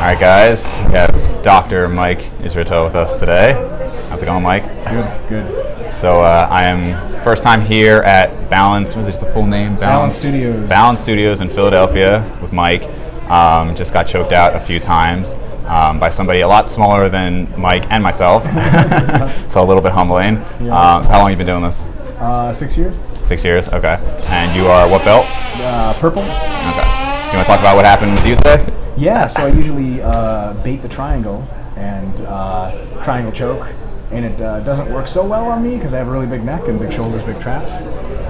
Alright guys, we have Dr. Mike Israetel with us today. How's it going, Mike? Good. So I am first time here at Balance, what is the full name? Balance Studios. Balance Studios in Philadelphia with Mike. Just got choked out a few times by somebody a lot smaller than Mike and myself. So a little bit humbling. Yeah. So how long have you been doing this? 6 years. 6 years, okay. And you are what belt? Purple. Okay. You want to talk about what happened with you today? Yeah, so I usually bait the triangle and triangle choke, and it doesn't work so well on me because I have a really big neck and big shoulders, big traps.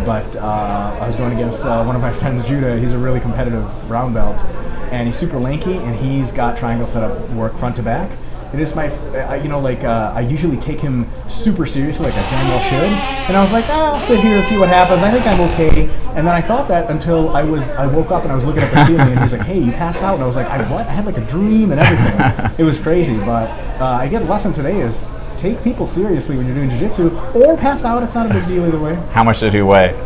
But I was going against one of my friends, Judah. He's a really competitive brown belt, and he's super lanky, and he's got triangle set up work front to back. It is my, I usually take him super seriously, like I damn well should. And I was like, I'll sit here and see what happens. I think I'm okay. And then I thought that until I woke up and I was looking at the ceiling, and he's like, hey, you passed out. And I was like, what? I had like a dream and everything. It was crazy. But I get the lesson today is take people seriously when you're doing jiu-jitsu, or pass out. It's not a big deal either way. How much did he weigh?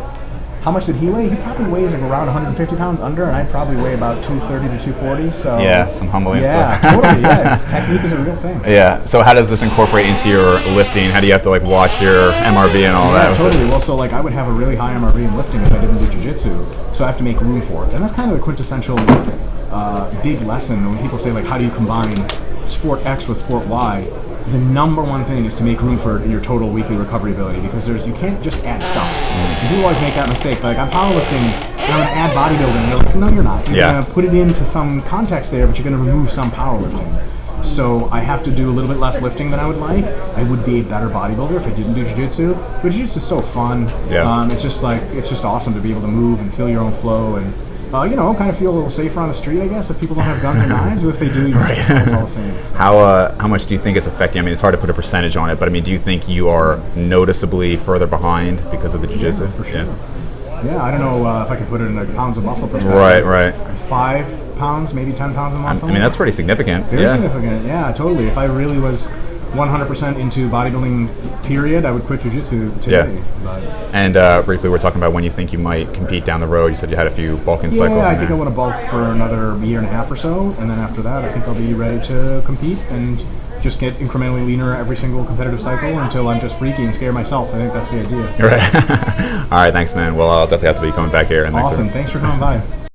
How much did he weigh? He probably weighs like around 150 pounds under, and I probably weigh about 230 to 240. So yeah, some humbling stuff. Yeah, totally. Yes, technique is a real thing. Yeah. So how does this incorporate into your lifting? How do you have to like watch your MRV and all that? Yeah, totally. Well, so like I would have a really high MRV in lifting if I didn't do jiu-jitsu, so I have to make room for it, and that's kind of the quintessential big lesson when people say like, how do you combine sport X with sport Y? The number one thing is to make room for your total weekly recovery ability, because you can't just add stuff. People always make that mistake. Like, I'm powerlifting and I'm going to add bodybuilding. And they're like, no, you're not. You're going to put it into some context there, but you're going to remove some powerlifting. So I have to do a little bit less lifting than I would like. I would be a better bodybuilder if I didn't do jiu-jitsu. But jiu-jitsu is so fun. Yeah. It's just awesome to be able to move and feel your own flow and kind of feel a little safer on the street, I guess, if people don't have guns or knives, or if they do, it's all the same. How much do you think it's affecting? I mean, it's hard to put a percentage on it, but I mean, do you think you are noticeably further behind because of the jiu-jitsu? Yeah, for sure. Yeah, I don't know if I could put it in like pounds of muscle perspective. Right. 5 pounds, maybe 10 pounds of muscle. I mean, that's pretty significant. Very significant, yeah, totally. If I really was 100% into bodybuilding, period, I would quit jiu-jitsu today. Yeah. But And briefly, we're talking about when you think you might compete down the road. You said you had a few bulking cycles. Yeah, I think I want to bulk for another year and a half or so, and then after that, I think I'll be ready to compete and just get incrementally leaner every single competitive cycle until I'm just freaky and scare myself. I think that's the idea. Right. All right, thanks, man. Well, I'll definitely have to be coming back here. And awesome. Thanks for coming by.